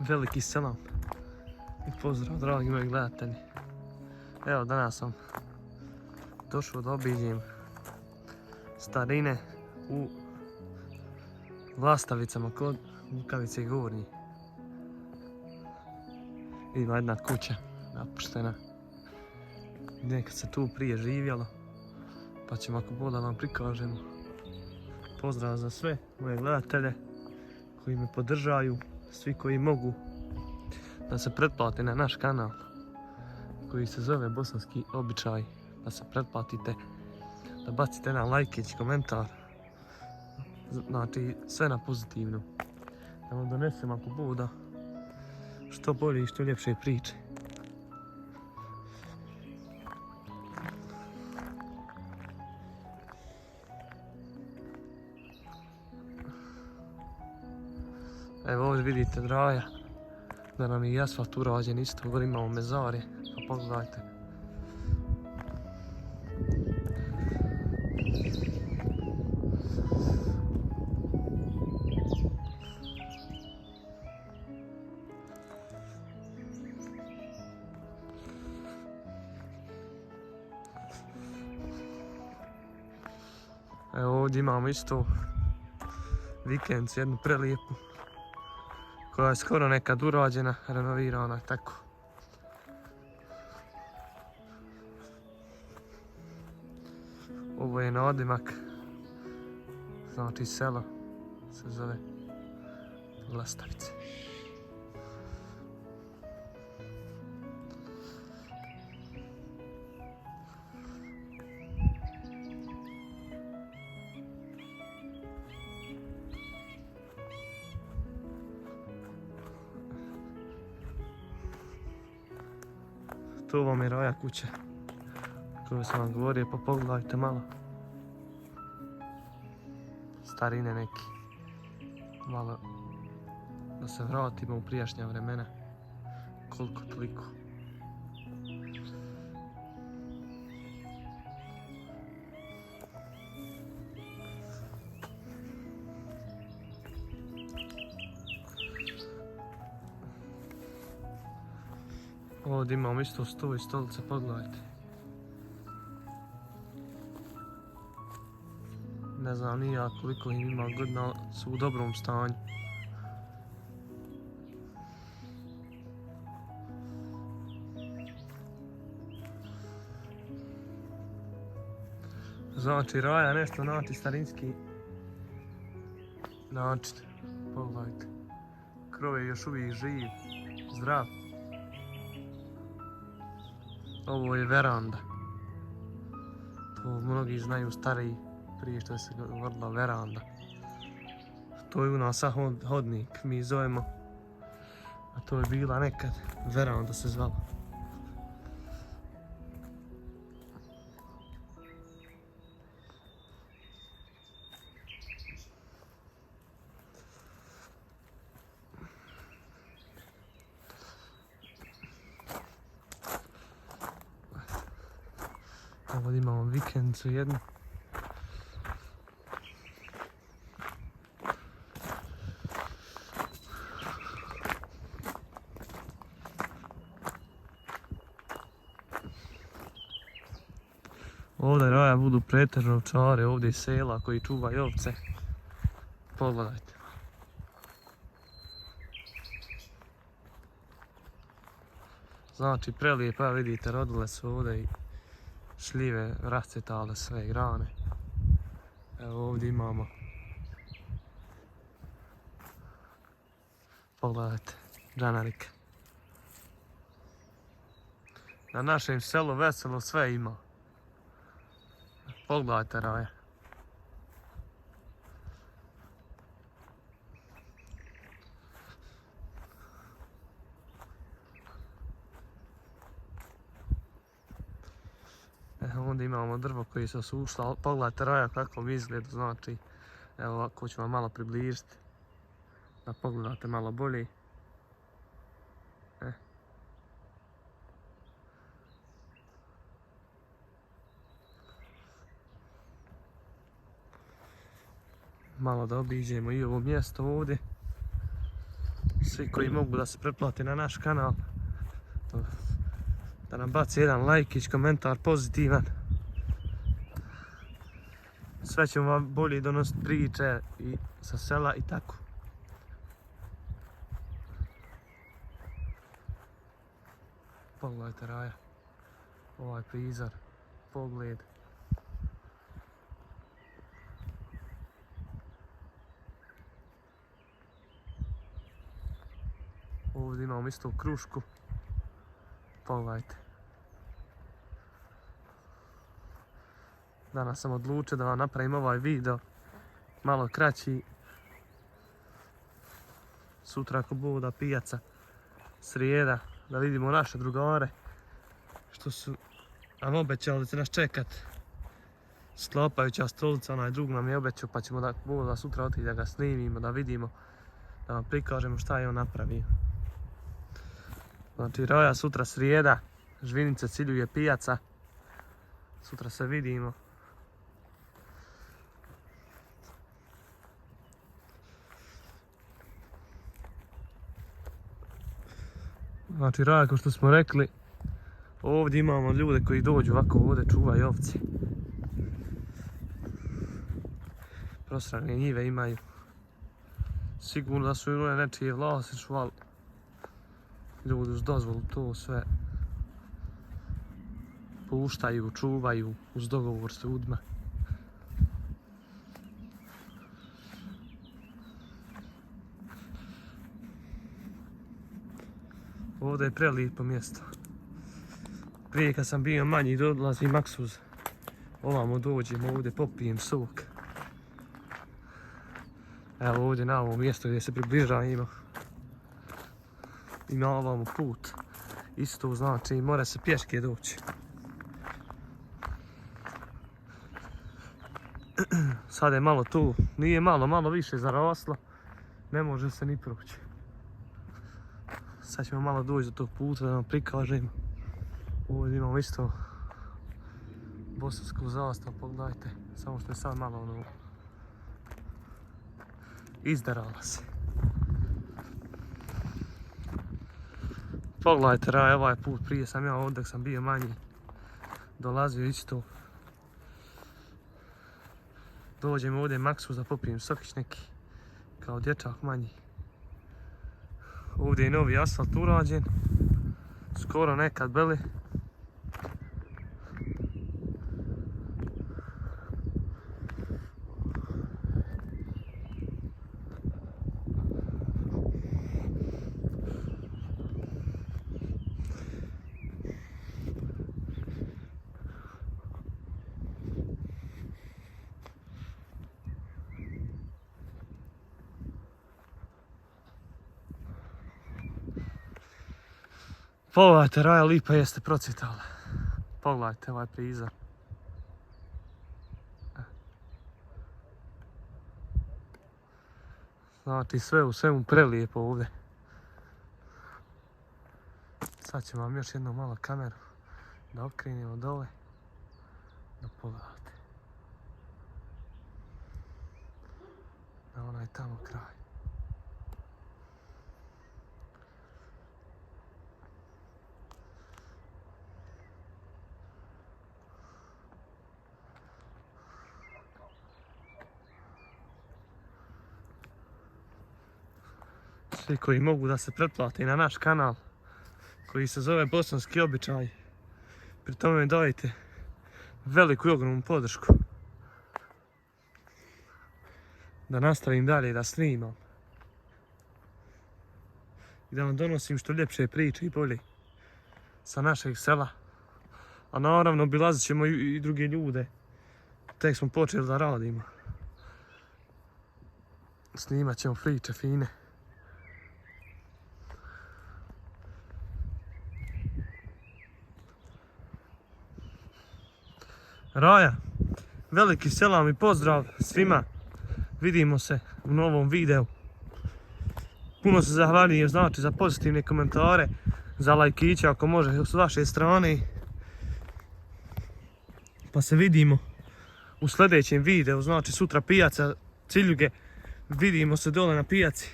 Veliki selam i pozdrav dragi moji gledatelji. Evo danas sam došao da obiđem starine u Vlastavicama kod Lukavice i Gornji. Ima jedna kuća napuštena. Nekad se tu prije živjelo, pa ćemo ako Bog da vam prikažemo. Pozdrav za sve moje gledatelje koji me podržaju, svi koji mogu da se pretplate na naš kanal koji se zove Bosanski običaj, da se pretplatite, da bacite jedan lajkić, komentar, znači sve na pozitivno, da vam donesem ako Bog da što bolje i što ljepše priče. Evo ovdje vidite draja, da nam je i asfalt urađen isto, gore imamo mezarje, pa pogledajte. Evo ovdje imamo isto vikend, jednu prelijepu, koja je skoro nekad urađena, renovirana, tako. Ovo je nadimak, znači selo se zove Vlastavice. Tu vam je Raja kuća koju sam vam govorio, pa pogledajte malo. Starine neki. Malo da se vratimo u prijašnja vremena. Koliko toliko. Ovdje imamo isto stol i stolice, pogledajte. Ne znam ni ja koliko im ima godina, su u dobrom stanju. Znači Raja nešto znači starinski način. Pogledajte. Krov je još uvijek živ, zdrav. Ovo je veranda. To mnogi znaju stariji, prije što se govorila veranda. To je u nas hodnik, mi zovemo. A to je bila nekad veranda se zvala. Ovdje imamo vikendicu jednu. Ovdje Raja budu pretežno ovčare, ovdje iz sela koji čuvaju ovce. Pogledajte. Znači prelijepo, evo vidite, rodile su ovdje i šljive rascvjetale sve grane. Evo ovdje imamo. Pogledajte, džanarike. Na našem selu veselo sve ima. Pogledajte Raja. Onda imamo drvo koji se osušla, pogledajte Raja kakvom izgledu, znači, evo ovako ću vam malo približiti, da pogledate malo bolje. Malo da obiđemo i ovo mjesto ovdje. Svi koji mogu da se pretplate na naš kanal, da nam baci jedan lajkić, komentar pozitivan. Sve ćemo vam bolje donositi priče i sa sela i tako. Pogledajte Raja, ovaj prizor, pogled. Ovdje imamo isto krušku, pogledajte. Danas sam odlučio da vam napravim ovaj video, malo kraći. Sutra ako bude pijaca, srijeda, da vidimo naše drugare, što su nam obećali da će nas čekat. Sklopajuća stolica, onaj drug nam je obećao, pa ćemo da sutra otići da ga snimimo, da vidimo, da vam prikažemo šta je on napravio. Znači Raja sutra srijeda, Žvinice ciljuje pijaca, sutra se vidimo. Znači Raja, kao što smo rekli, ovdje imamo ljude koji dođu ovako ovdje čuvaju ovce. Prostrane njive imaju. Sigurno da su one nečije vlasništvo, ali ljudi uz dozvolu to sve puštaju, čuvaju uz dogovor s ljudima. Ovdje je prelijepo mjesto. Prije kad sam bio manji dolazim maksuz. Ovamo dođem, ovdje popijem sok. Evo ovdje na ovom mjestu gdje se približavamo. Ima ovamo put. Isto znači mora se pješke doći. Sad je malo tu, nije malo više zaraslo. Ne može se ni proći. Sad ćemo malo doći do tog puta da vam prikažem. Ovdje imamo isto bosansku zastavu, pogledajte. Samo što je sad malo ono izdarala se. Pogledajte Raja, ovaj put prije sam ja ovdje sam bio manji. Dolazio isto. Dođem ovdje maksu da popijem sokić neki. Kao dječak manji. Ovdje je novi asfalt urađen. Skoro nekad bili. Pogledajte Raja, lipa jeste procvjetala. Pogledajte ovaj prizor. Znači sve u svemu prelijepo ovdje. Sad ćemo vam još jednu malo kameru da okrenemo dole. Da pogledate. Na onaj tamo kraj. Svi koji mogu da se pretplate na naš kanal koji se zove Bosanski običaj, pri tome dajte veliku i ogromnu podršku da nastavim dalje da snimam i da vam donosim što ljepše priče i bolje sa našeg sela. A naravno obilazit ćemo i druge ljude, tek smo počeli da radimo. Snimat ćemo priče fine. Raja, veliki selam i pozdrav svima. Vidimo se u novom videu. Puno se zahvaljujem znači za pozitivne komentare, za lajkiće ako može s vaše strane. Pa se vidimo u sljedećem videu, znači sutra pijaca Ciljuge. Vidimo se dole na pijaci.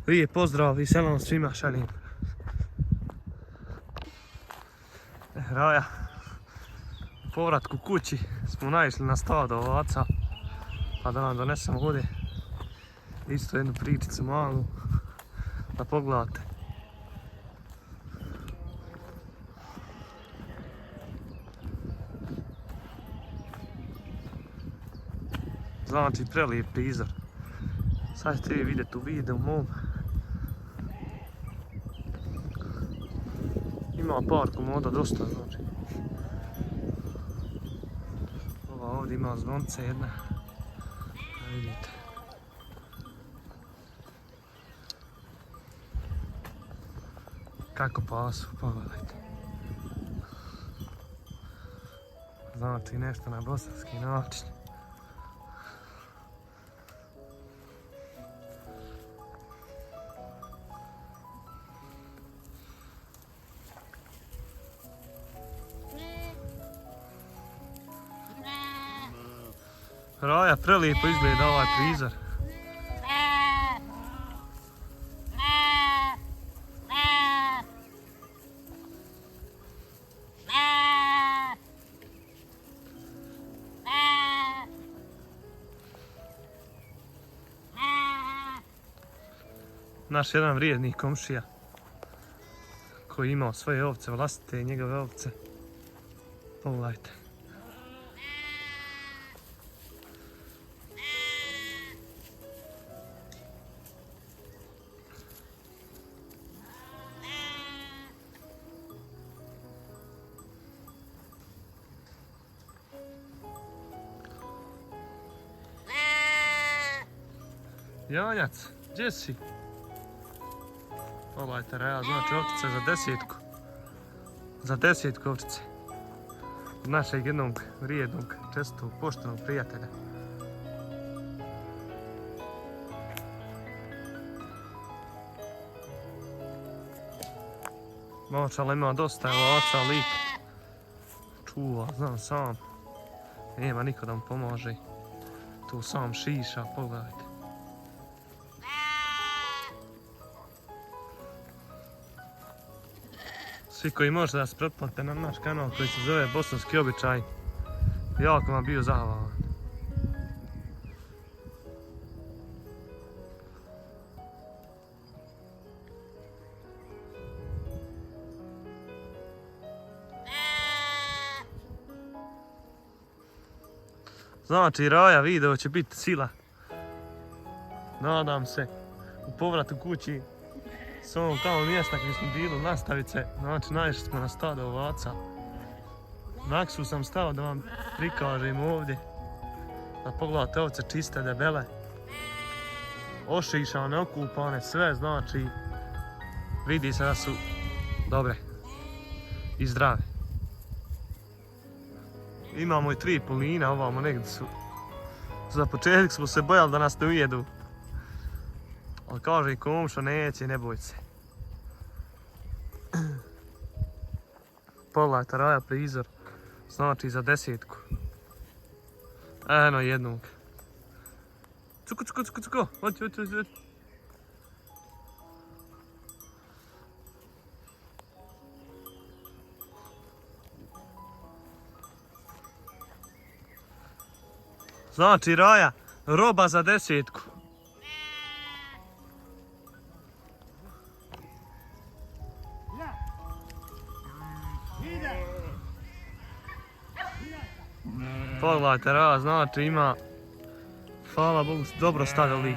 Lijep pozdrav i selam svima šaljem. Raja, u povratku kući smo naišli na stado ovaca, pa da vam donesem ovdje isto jednu pričicu malu, da pogledate. Znači prelijep prizor. Sad ćete vi vidjeti u videu mom. Ima par komoda dosta, znači. Ova ovdje ima zvonce jedna. Da vidite. Kako pasu, pogledajte. Znači nešto na bosanski način. Raja, prelijepo izgleda ovaj prizor. Naš jedan vrijedni komšija koji imao svoje ovce, vlastite i njegove ovce. Pogledajte. Janjac, gdje si? Pogledajte, Raja, znači ovčice za 10. Za 10 ovčice. Od našeg jednog vrijednog, čestog, poštenog prijatelja. Močala ima dosta ovaca, lik. Čuva, znam sam. Nema niko da mu pomože. Tu sam šiša, pogledajte. Svi koji možete da se pretplate na naš kanal koji se zove Bosanski običaj, jako vam bio zahvalan. Znači Raja, video će biti sila. Nadam se u povratu kući s ovom tamo mjesta gdje smo bili, nastavice, znači naišli smo na stado ovaca. Naksu sam stao da vam prikažem ovdje, da pogledate ovce čiste, debele, ošišane, okupane, sve, znači vidi se da su dobre i zdrave. Imamo i 3 polina, ovamo negdje su. Za početak smo se bojali da nas ne ujedu. Ali kaže i komšo, neće, ne boj se. Pogledajte, Raja, prizor. Znači za 10. Eno jednog. Cuko, cuko, cuko, cuko. Hoći. Znači Raja, roba za 10. Pogledajte, Raja, znači ima, hvala Bogu, dobro stado lik.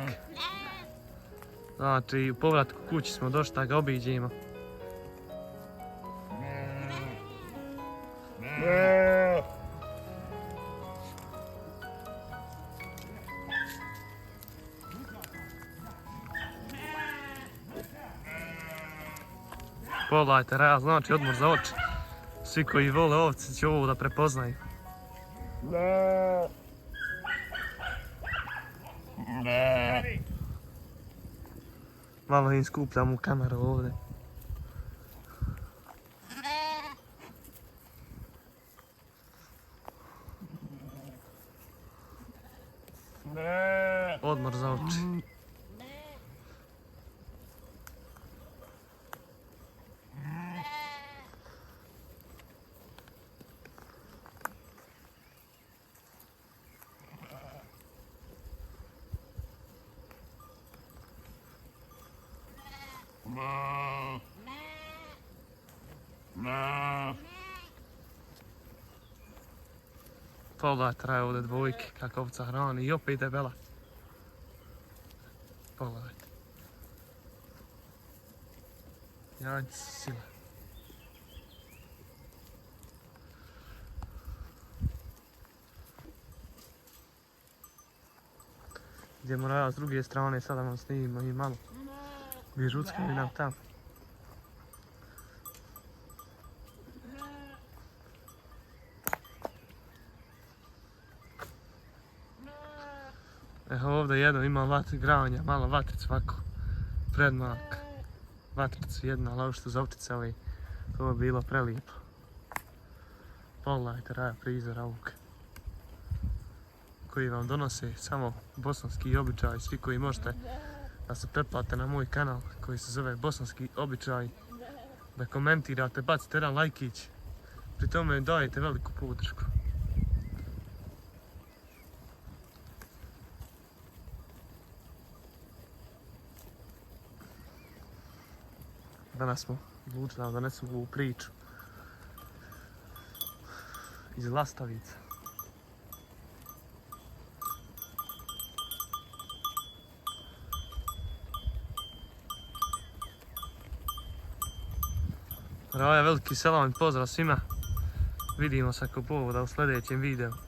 Znači u povratku kući smo došli da ga obiđemo. Pogledajte, Raja, znači odmor za oči. Svi koji vole ovce će ovo da prepoznaju. Malo im skupljam u kameru ovdje. Odmor za oči. Pogledajte traje ovdje dvojke kako ovca hrani i opet debela. Pogledajte. Janjci sile. Idemo s druge strane, sada vam snimimo i malo. Bi žuckali nam tamo. Evo ovdje jedno ima granja, malo vatricu ovako. Predmak. Vatricu jedna, ali ovo što za ovtice ali ovo je bilo prelijepo. Pogledajte raja prizora ovog. Koji vam donose samo bosanski običaj, svi koji možete da se pretplate na moj kanal koji se zove Bosanski običaj, da komentirate, bacite jedan lajkić, pri tome dajete veliku podršku. Danas smo odlučili da donesemo ovu priču iz Lastavica. Raja, veliki selam i pozdrav svima. Vidimo se ako povoda u sljedećem videu.